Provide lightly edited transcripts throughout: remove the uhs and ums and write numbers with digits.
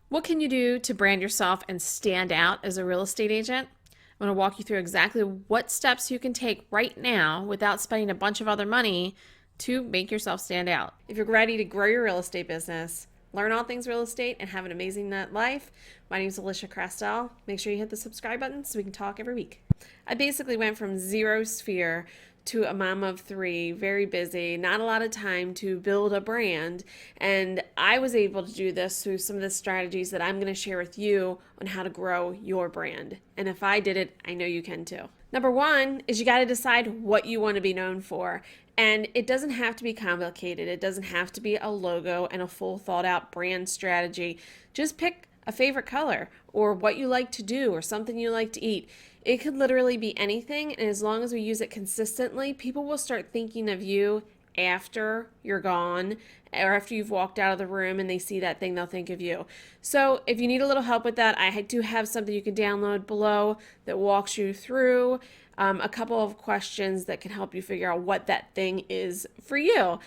What can you do to brand yourself and stand out as a real estate agent? I'm going to walk you through exactly what steps you can take right now without spending a bunch of other money to make yourself stand out. If you're ready to grow your real estate business, learn all things real estate, and have an amazing life, my name is Alisia Krastel. Make sure you hit the subscribe button so we can talk every week. I basically went from zero sphere to a mom of three, very busy, not a lot of time to build a brand. And I was able to do this through some of the strategies that I'm going to share with you on how to grow your brand. And if I did it, I know you can too. Number one is you got to decide what you want to be known for. And it doesn't have to be complicated. It doesn't have to be a logo and a full thought out brand strategy. Just pick a favorite color or what you like to do or something you like to eat. It could literally be anything, and as long as we use it consistently, people will start thinking of you after you're gone or after you've walked out of the room and they see that thing, they'll think of you. So if you need a little help with that, I do have something you can download below that walks you through a couple of questions that can help you figure out what that thing is for you.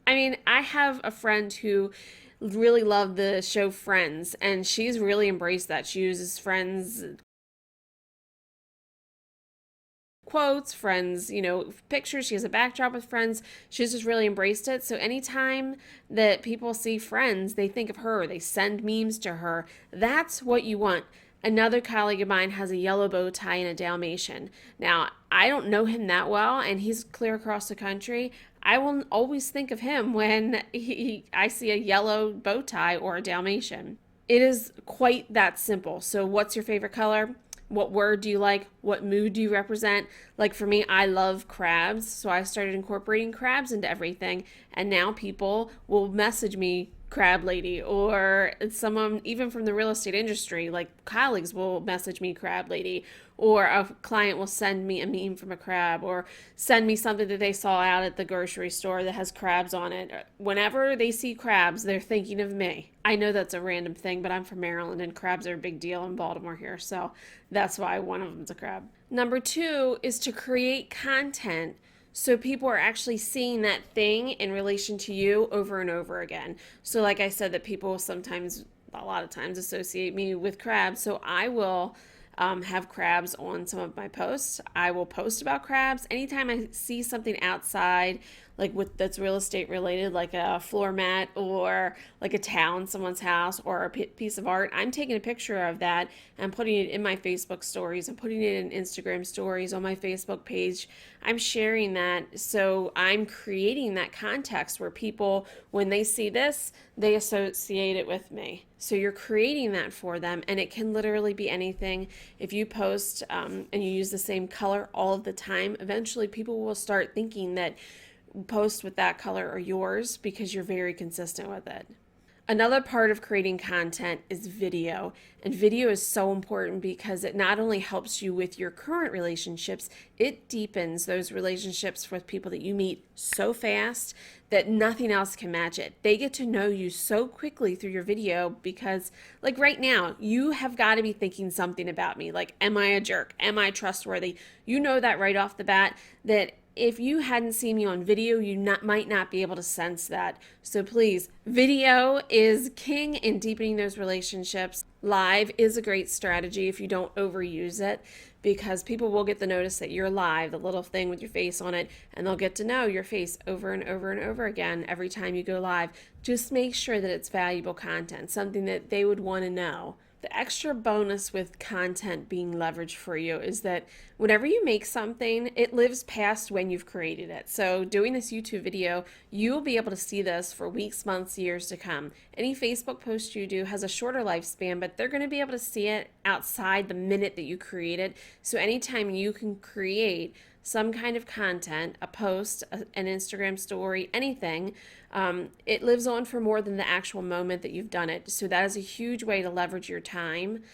I mean, I have a friend who really loved the show Friends, and she's really embraced that. She uses Friends quotes, Friends, pictures. She has a backdrop with Friends. She's just really embraced it. So anytime that people see Friends, they think of her. They send memes to her. That's what you want. Another colleague of mine has a yellow bow tie and a Dalmatian. Now, I don't know him that well, and he's clear across the country. I will always think of him when I see a yellow bow tie or a Dalmatian. It is quite that simple. So what's your favorite color? What word do you like? What mood do you represent? Like for me, I love crabs, so I started incorporating crabs into everything, and now people will message me crab lady, or someone even from the real estate industry, like colleagues will message me crab lady, or a client will send me a meme from a crab, or send me something that they saw out at the grocery store that has crabs on it. Whenever they see crabs, they're thinking of me. I know that's a random thing, but I'm from Maryland and crabs are a big deal in Baltimore here, so that's why one of them's a crab. Number two is to create content so people are actually seeing that thing in relation to you over and over again. So like I said, that people sometimes, a lot of times, associate me with crabs. So I will have crabs on some of my posts. I will post about crabs. Anytime I see something outside, like that's real estate related, like a floor mat or like a towel in someone's house or a piece of art, I'm taking a picture of that and putting it in my Facebook stories. I'm putting it in Instagram stories on my Facebook page. I'm sharing that. So I'm creating that context where people, when they see this, they associate it with me. So you're creating that for them, and it can literally be anything. If you post and you use the same color all of the time, eventually people will start thinking that posts with that color are yours because you're very consistent with it. Another part of creating content is video, and video is so important because it not only helps you with your current relationships, it deepens those relationships with people that you meet so fast that nothing else can match it. They get to know you so quickly through your video because, like right now, you have got to be thinking something about me, like, am I a jerk? Am I trustworthy? You know that right off the bat, that if you hadn't seen me on video, you might not be able to sense that. So please, video is king in deepening those relationships. Live is a great strategy if you don't overuse it, because people will get the notice that you're live, the little thing with your face on it, and they'll get to know your face over and over and over again every time you go live. Just make sure that it's valuable content, something that they would want to know. The extra bonus with content being leveraged for you is that whenever you make something, it lives past when you've created it. So doing this YouTube video, you'll be able to see this for weeks, months, years to come. Any Facebook post you do has a shorter lifespan, but they're going to be able to see it outside the minute that you create it. So anytime you can create some kind of content, a post, an Instagram story, anything, it lives on for more than the actual moment that you've done it. So that is a huge way to leverage your time.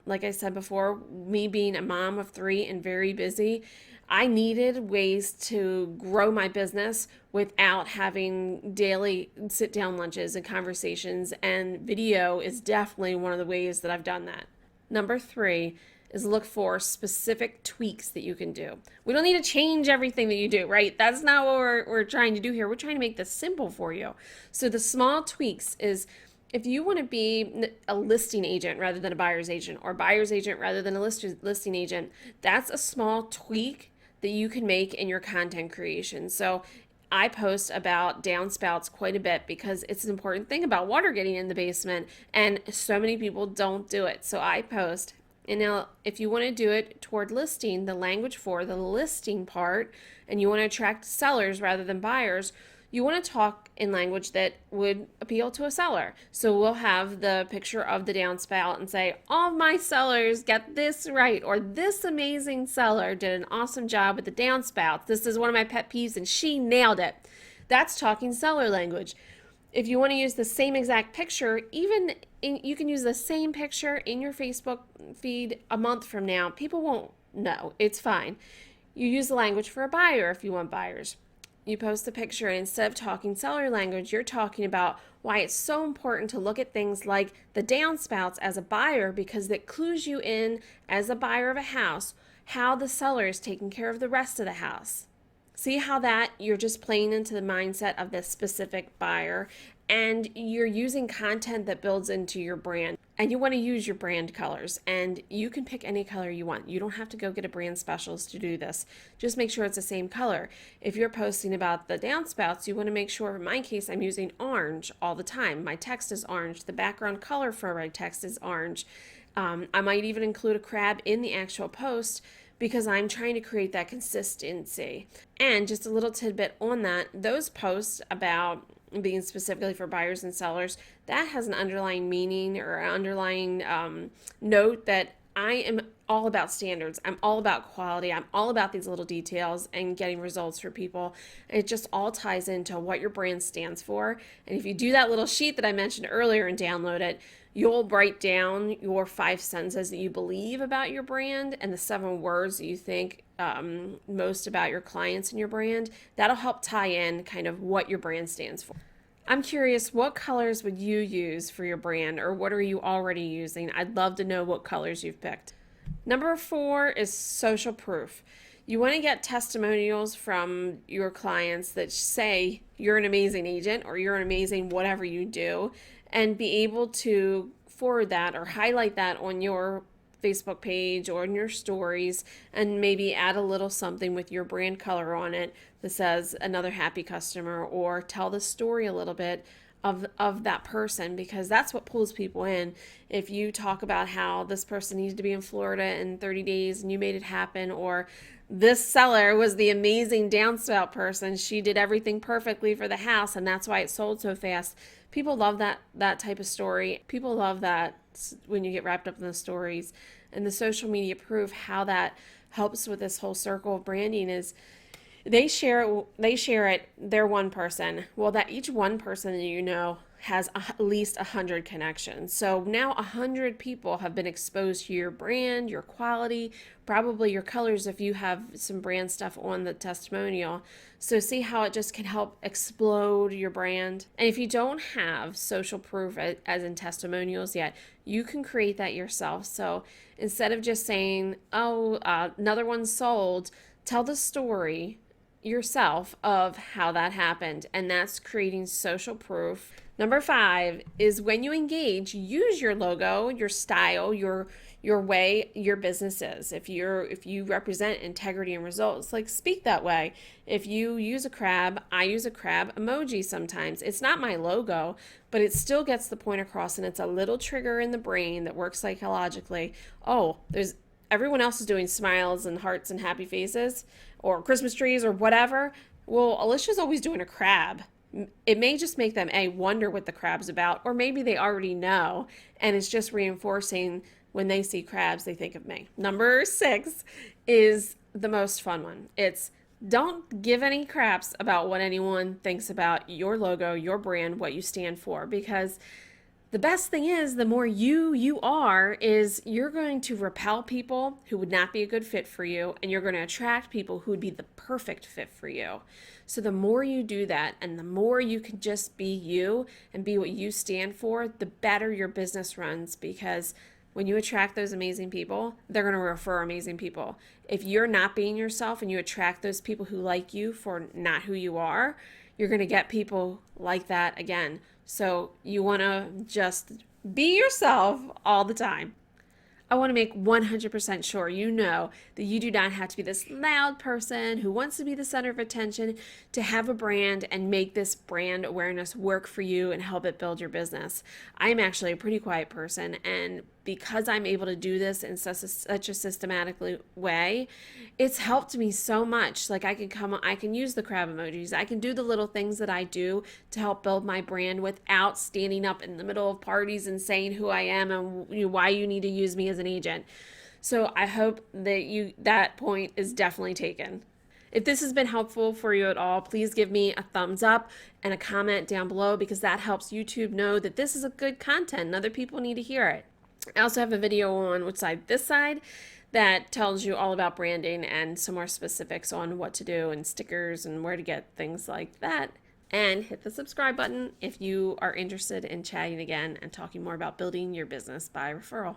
Like I said before, me being a mom of three and very busy, I needed ways to grow my business without having daily sit down lunches and conversations, and video is definitely one of the ways that I've done that. Number three is look for specific tweaks that you can do. We don't need to change everything that you do, right? That's not what we're trying to do here. We're trying to make this simple for you. So the small tweaks is If you want to be a listing agent rather than a buyer's agent, or buyer's agent rather than a listing agent, that's a small tweak that you can make in your content creation. So I post about downspouts quite a bit because it's an important thing about water getting in the basement, and so many people don't do it. So I post. And now, if you want to do it toward listing, the language for the listing part, and you want to attract sellers rather than buyers, you want to talk in language that would appeal to a seller. So we'll have the picture of the downspout and say, all my sellers get this right, or this amazing seller did an awesome job with the downspouts. This is one of my pet peeves and she nailed it. That's talking seller language. If you want to use the same exact picture, you can use the same picture in your Facebook feed a month from now. People won't know. It's fine. You use the language for a buyer if you want buyers. You post the picture, and instead of talking seller language, you're talking about why it's so important to look at things like the downspouts as a buyer, because it clues you in as a buyer of a house how the seller is taking care of the rest of the house. See how that you're just playing into the mindset of this specific buyer, and you're using content that builds into your brand. And you want to use your brand colors, and you can pick any color you want. You don't have to go get a brand specialist to do this. Just make sure it's the same color. If you're posting about the downspouts, you want to make sure, in my case, I'm using orange all the time. My text is orange. The background color for my text is orange. I might even include a crab in the actual post because I'm trying to create that consistency. And just a little tidbit on that, those posts about being specifically for buyers and sellers, that has an underlying meaning or an underlying note that I am all about standards. I'm all about quality. I'm all about these little details and getting results for people. And it just all ties into what your brand stands for. And if you do that little sheet that I mentioned earlier and download it, you'll write down your 5 sentences that you believe about your brand and the 7 words that you think most about your clients and your brand. That'll help tie in kind of what your brand stands for. I'm curious, what colors would you use for your brand, or what are you already using? I'd love to know what colors you've picked. Number 4 is social proof. You want to get testimonials from your clients that say you're an amazing agent or you're an amazing whatever you do, and be able to forward that or highlight that on your Facebook page or in your stories, and maybe add a little something with your brand color on it that says another happy customer, or tell the story a little bit of that person, because that's what pulls people in. If you talk about how this person needs to be in Florida in 30 days and you made it happen, or this seller was the amazing downspout person, she did everything perfectly for the house and that's why it sold so fast. People love that type of story. People love that when you get wrapped up in the stories. And the social media proof how that helps with this whole circle of branding is they share it, they're one person. Well, that each one person that you know has at least 100 connections. So now 100 people have been exposed to your brand, your quality, probably your colors if you have some brand stuff on the testimonial. So see how it just can help explode your brand. And if you don't have social proof as in testimonials yet, you can create that yourself. So instead of just saying, oh, another one sold, tell the story yourself of how that happened, and that's creating social proof. Number 5 is when you engage, use your logo, your style, your way your business is. If you represent integrity and results, like speak that way. If you use a crab, I use a crab emoji sometimes. It's not my logo, but it still gets the point across, and it's a little trigger in the brain that works psychologically. Oh, everyone else is doing smiles and hearts and happy faces or Christmas trees or whatever. Well, Alicia's always doing a crab. It may just make them wonder what the crab's about, or maybe they already know, and it's just reinforcing when they see crabs, they think of me. Number 6 is the most fun one. It's don't give any craps about what anyone thinks about your logo, your brand, what you stand for, because the best thing is, the more you are, is you're going to repel people who would not be a good fit for you, and you're going to attract people who would be the perfect fit for you. So the more you do that, and the more you can just be you and be what you stand for, the better your business runs, because when you attract those amazing people, they're going to refer amazing people. If you're not being yourself and you attract those people who like you for not who you are, you're going to get people like that again. So you want to just be yourself all the time. I want to make 100% sure you know that you do not have to be this loud person who wants to be the center of attention to have a brand and make this brand awareness work for you and help it build your business. I'm actually a pretty quiet person, and because I'm able to do this in such a systematic way, it's helped me so much. Like I can use the crab emojis. I can do the little things that I do to help build my brand without standing up in the middle of parties and saying who I am and why you need to use me as an agent. So I hope that that point is definitely taken. If this has been helpful for you at all, please give me a thumbs up and a comment down below, because that helps YouTube know that this is a good content and other people need to hear it. I also have a video on which side, this side, that tells you all about branding and some more specifics on what to do and stickers and where to get things like that. And hit the subscribe button if you are interested in chatting again and talking more about building your business by referral.